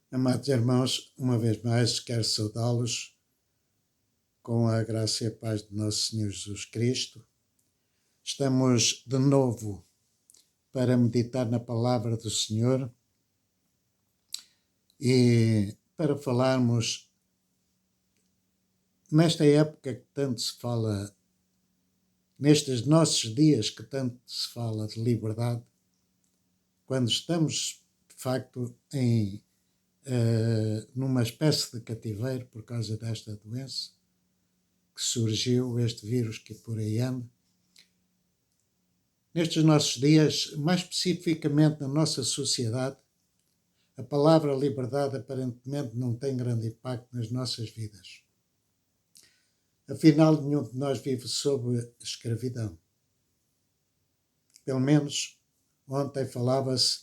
Amados irmãos, uma vez mais quero saudá-los com a graça e a paz de nosso Senhor Jesus Cristo. Estamos de novo para meditar na palavra do Senhor e para falarmos nesta época que tanto se fala, nestes nossos dias que tanto se fala de liberdade, quando estamos de facto numa espécie de cativeiro por causa desta doença que surgiu, este vírus que por aí anda. Nestes nossos dias, mais especificamente na nossa sociedade, a palavra liberdade aparentemente não tem grande impacto nas nossas vidas. Afinal, nenhum de nós vive sob escravidão. Pelo menos ontem falava-se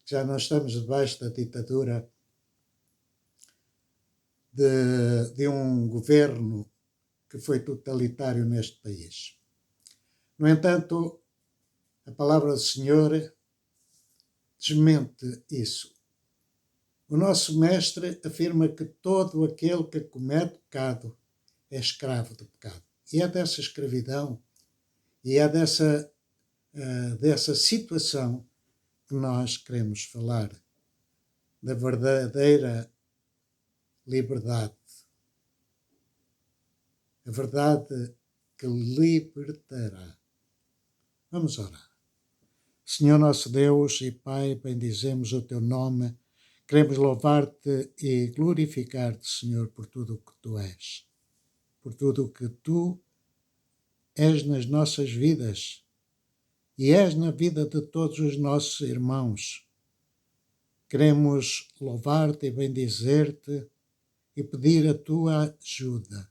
que já não estamos debaixo da ditadura de um governo que foi totalitário neste país. No entanto, a palavra do Senhor desmente isso. O nosso mestre afirma que todo aquele que comete pecado é escravo do pecado. E é dessa escravidão e é dessa situação que nós queremos falar, da verdadeira liberdade. A verdade que libertará. Vamos orar. Senhor nosso Deus e Pai, bendizemos o Teu nome. Queremos louvar-te e glorificar-te, Senhor, por tudo o que Tu és. Por tudo o que Tu és nas nossas vidas e és na vida de todos os nossos irmãos. Queremos louvar-te e bendizer-te e pedir a Tua ajuda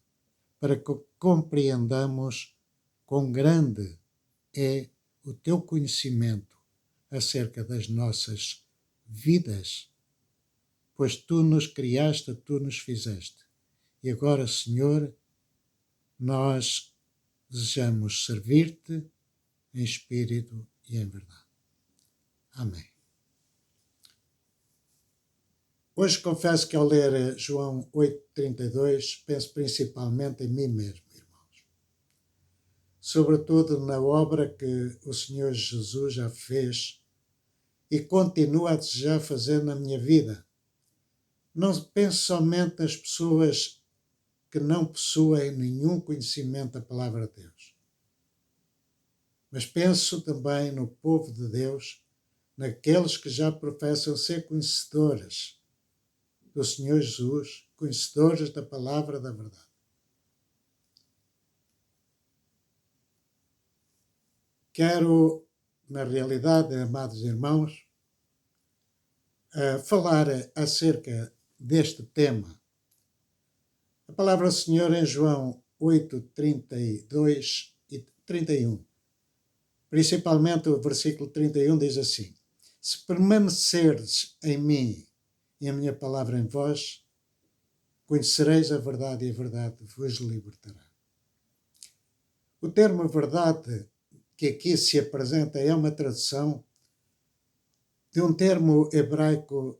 para que compreendamos quão grande é o Teu conhecimento acerca das nossas vidas, pois Tu nos criaste, Tu nos fizeste. E agora, Senhor, nós desejamos servir-te em espírito e em verdade. Amém. Hoje confesso que ao ler João 8,32 penso principalmente em mim mesmo, irmãos. Sobretudo na obra que o Senhor Jesus já fez e continua a desejar fazer na minha vida. Não penso somente nas pessoas que não possuem nenhum conhecimento da palavra de Deus, mas penso também no povo de Deus, naqueles que já professam ser conhecedores do Senhor Jesus, conhecedores da palavra da verdade. Quero, na realidade, amados irmãos, falar acerca deste tema. A palavra do Senhor em João 8, 32 e 31. Principalmente o versículo 31 diz assim: Se permanecerdes em mim e a minha palavra em vós, conhecereis a verdade e a verdade vos libertará. O termo verdade que aqui se apresenta é uma tradução de um termo hebraico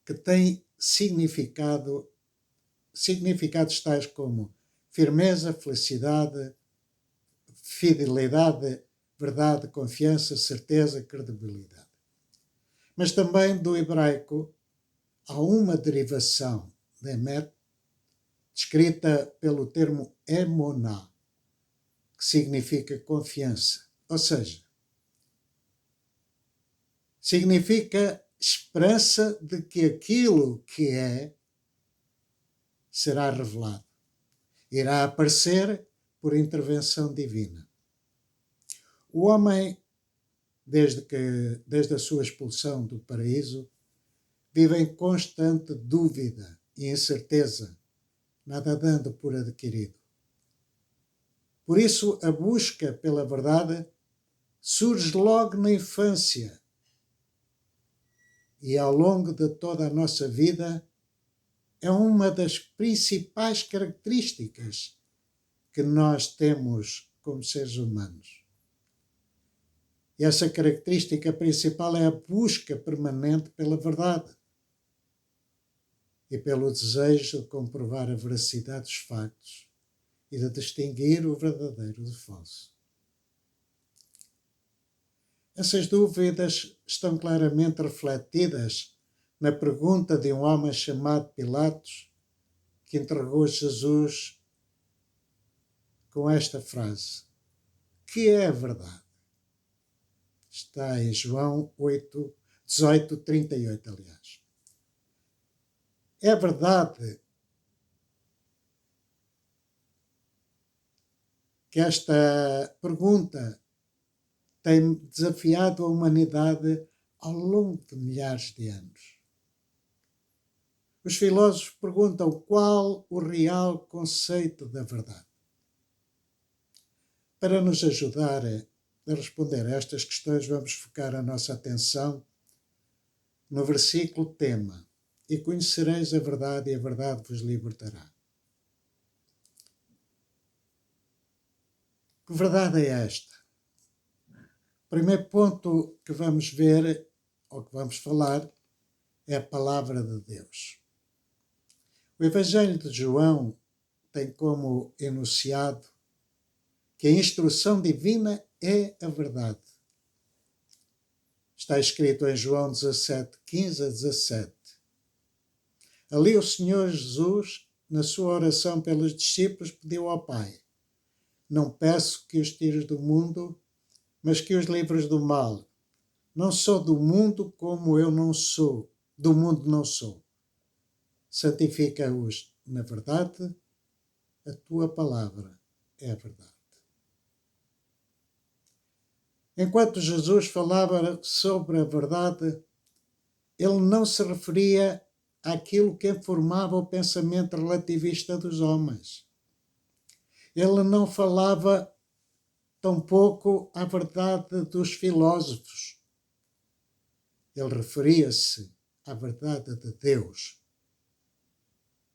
que tem significados tais como firmeza, felicidade, fidelidade, verdade, confiança, certeza, credibilidade. Mas também do hebraico há uma derivação de emet, descrita pelo termo emuná, que significa confiança. Ou seja, significa esperança de que aquilo que é será revelado. Irá aparecer por intervenção divina. O homem, desde a sua expulsão do paraíso, vive em constante dúvida e incerteza, nada dando por adquirido. Por isso, a busca pela verdade surge logo na infância e ao longo de toda a nossa vida é uma das principais características que nós temos como seres humanos. E essa característica principal é a busca permanente pela verdade. e pelo desejo de comprovar a veracidade dos factos e de distinguir o verdadeiro do falso. Essas dúvidas estão claramente refletidas na pergunta de um homem chamado Pilatos, que interrogou Jesus com esta frase: que é a verdade? Está em João 8, 18, 38, aliás. É verdade que esta pergunta tem desafiado a humanidade ao longo de milhares de anos. Os filósofos perguntam qual o real conceito da verdade. Para nos ajudar a responder a estas questões, vamos focar a nossa atenção no versículo tema: e conhecereis a verdade, e a verdade vos libertará. Que verdade é esta? O primeiro ponto que vamos ver, ou que vamos falar, é a palavra de Deus. O Evangelho de João tem como enunciado que a instrução divina é a verdade. Está escrito em João 17, 15 a 17. Ali o Senhor Jesus, na sua oração pelos discípulos, pediu ao Pai: não peço que os tires do mundo, mas que os livres do mal. Não sou do mundo como eu não sou, do mundo não sou. Santifica-os na verdade, a tua palavra é a verdade. Enquanto Jesus falava sobre a verdade, ele não se referia àquilo que informava o pensamento relativista dos homens. Ele não falava tampouco à verdade dos filósofos. Ele referia-se à verdade de Deus,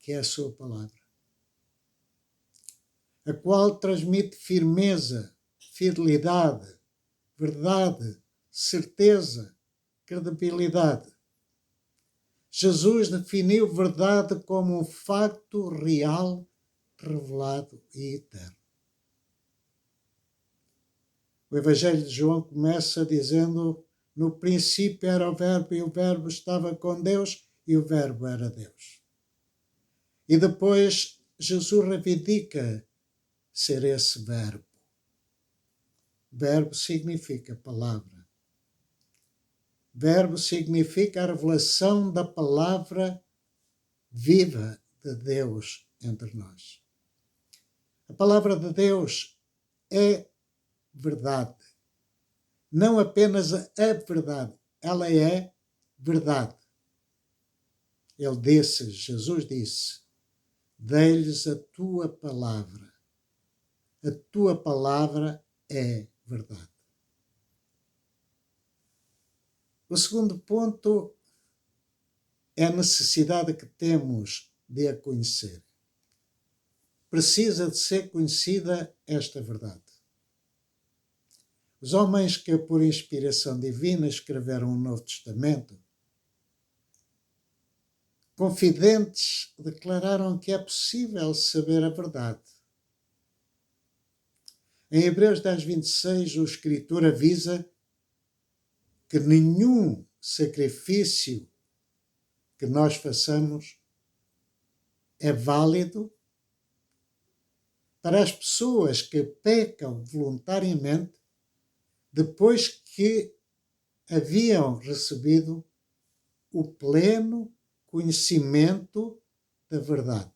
que é a sua palavra, a qual transmite firmeza, fidelidade, verdade, certeza, credibilidade. Jesus definiu verdade como um facto real, revelado e eterno. O Evangelho de João começa dizendo: no princípio era o Verbo, e o Verbo estava com Deus, e o Verbo era Deus. E depois Jesus reivindica ser esse Verbo. Verbo significa palavra. Verbo significa a revelação da palavra viva de Deus entre nós. A palavra de Deus é verdade. Não apenas a verdade, ela é verdade. Ele disse, Jesus disse: dei-lhes a tua palavra. A tua palavra é verdade. O segundo ponto é a necessidade que temos de a conhecer. Precisa de ser conhecida esta verdade. Os homens que, por inspiração divina, escreveram o Novo Testamento, confidentes, declararam que é possível saber a verdade. Em Hebreus 10, 26, o escritor avisa que nenhum sacrifício que nós façamos é válido para as pessoas que pecam voluntariamente depois que haviam recebido o pleno conhecimento da verdade.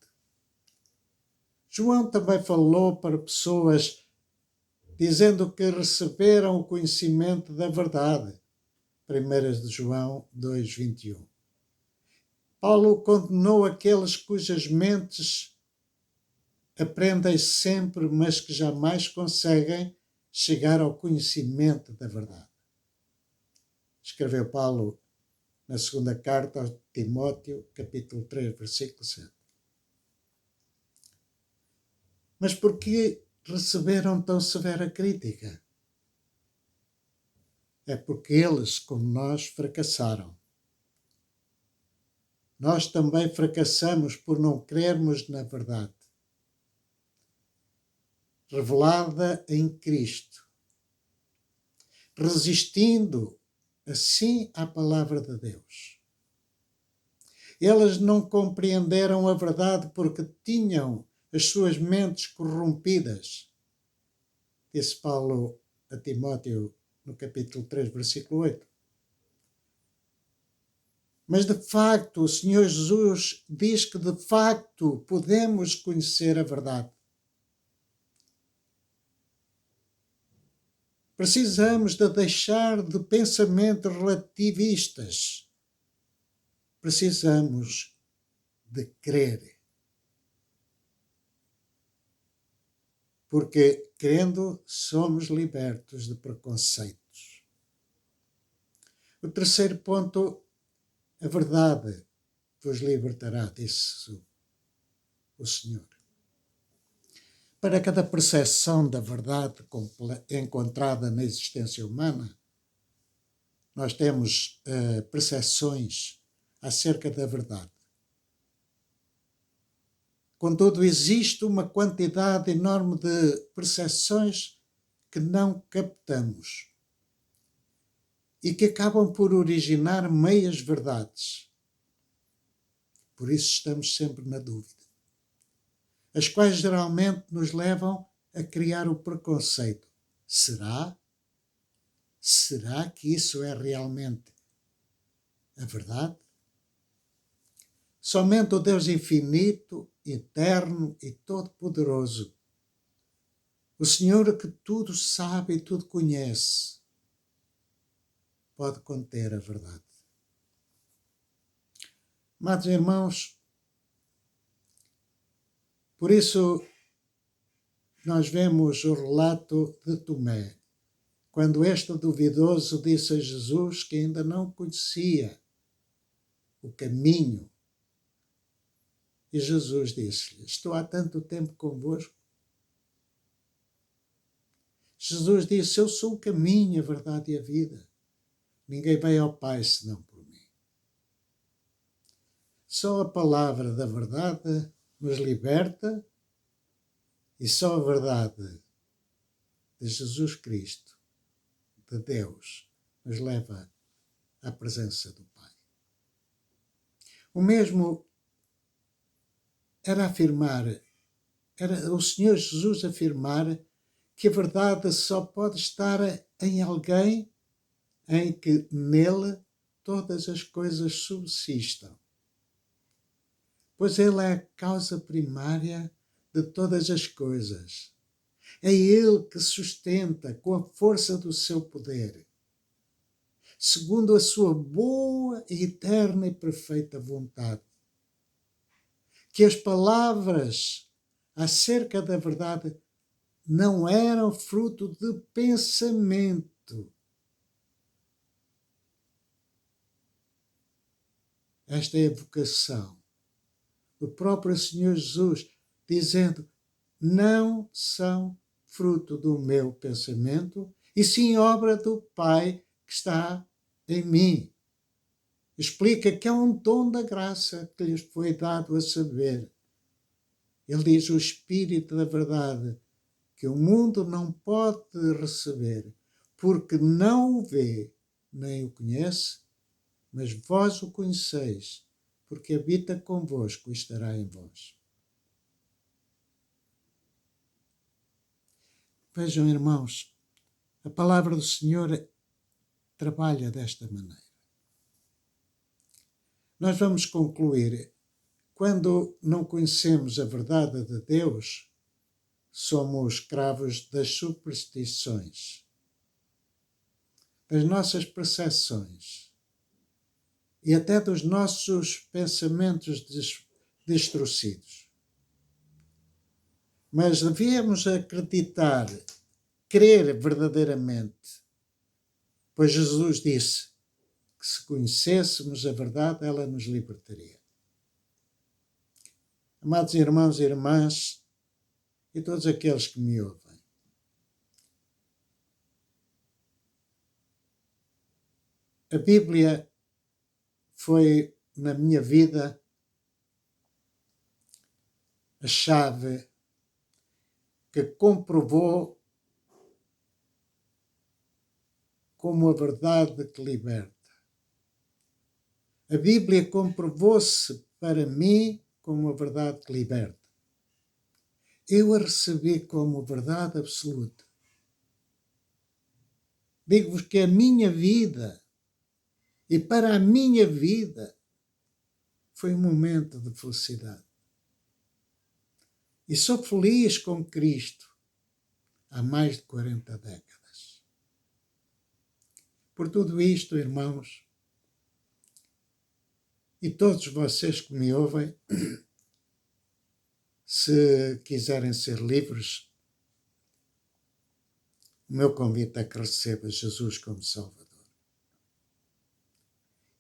João também falou para pessoas dizendo que receberam o conhecimento da verdade. 1 de João 2, 21. Paulo condenou aqueles cujas mentes aprendem sempre, mas que jamais conseguem chegar ao conhecimento da verdade. Escreveu Paulo na segunda carta a Timóteo, capítulo 3, versículo 7. Mas por que receberam tão severa crítica? É porque eles, como nós, fracassaram. nós também fracassamos por não crermos na verdade revelada em Cristo, resistindo assim à palavra de Deus. Eles não compreenderam a verdade porque tinham as suas mentes corrompidas, disse Paulo a Timóteo no capítulo 3, versículo 8. Mas de facto, o Senhor Jesus diz que de facto podemos conhecer a verdade. Precisamos de deixar de pensamentos relativistas. Precisamos de crer. Porque, crendo, somos libertos de preconceitos. O terceiro ponto, a verdade vos libertará, disse o Senhor. Para cada percepção da verdade encontrada na existência humana, nós temos percepções acerca da verdade. Contudo, existe uma quantidade enorme de percepções que não captamos e que acabam por originar meias verdades. Por isso estamos sempre na dúvida, as quais geralmente nos levam a criar o preconceito. Será? Será que isso é realmente a verdade? Somente o Deus infinito, eterno e todo-poderoso, o Senhor que tudo sabe e tudo conhece, pode conter a verdade. Amados irmãos, por isso nós vemos o relato de Tomé, quando este duvidoso disse a Jesus que ainda não conhecia o caminho. E Jesus disse-lhe: estou há tanto tempo convosco. Jesus disse: eu sou o caminho, a verdade e a vida. Ninguém vai ao Pai senão por mim. Só a palavra da verdade nos liberta e só a verdade de Jesus Cristo, de Deus, nos leva à presença do Pai. O mesmo era o Senhor Jesus afirmar que a verdade só pode estar em alguém em que nele todas as coisas subsistam. Pois ele é a causa primária de todas as coisas. É ele que sustenta com a força do seu poder, segundo a sua boa, eterna e perfeita vontade. Que as palavras acerca da verdade não eram fruto de pensamento. Esta é a vocação do próprio Senhor Jesus, dizendo: não são fruto do meu pensamento, e sim obra do Pai que está em mim. Explica que é um dom da graça que lhes foi dado a saber. Ele diz: o Espírito da verdade, que o mundo não pode receber, porque não o vê, nem o conhece, mas vós o conheceis, porque habita convosco e estará em vós. Vejam, irmãos, a palavra do Senhor trabalha desta maneira. Nós vamos concluir: quando não conhecemos a verdade de Deus, somos escravos das superstições, das nossas percepções e até dos nossos pensamentos distorcidos. Mas devemos acreditar, crer verdadeiramente, pois Jesus disse que se conhecêssemos a verdade, ela nos libertaria. Amados irmãos e irmãs, e todos aqueles que me ouvem, a Bíblia foi na minha vida a chave que comprovou como a verdade que liberta. A Bíblia comprovou-se para mim como a verdade que liberta. Eu a recebi como verdade absoluta. Digo-vos que a minha vida, e para a minha vida, foi um momento de felicidade. E sou feliz com Cristo há mais de 40 décadas. Por tudo isto, irmãos, e todos vocês que me ouvem, se quiserem ser livres, o meu convite é que receba Jesus como Salvador.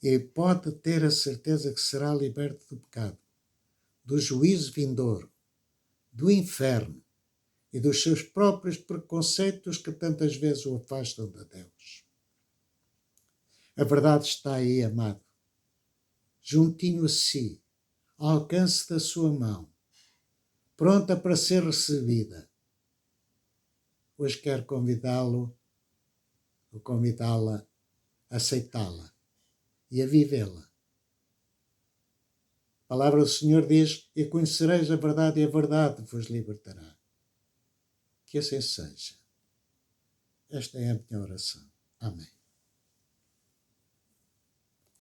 E pode ter a certeza que será liberto do pecado, do juízo vindouro, do inferno e dos seus próprios preconceitos que tantas vezes o afastam de Deus. A verdade está aí, amado, juntinho a si, ao alcance da sua mão, pronta para ser recebida. Hoje quero convidá-lo ou convidá-la a aceitá-la e a vivê-la. A palavra do Senhor diz: e conhecereis a verdade, e a verdade vos libertará. Que assim seja. Esta é a minha oração. Amém.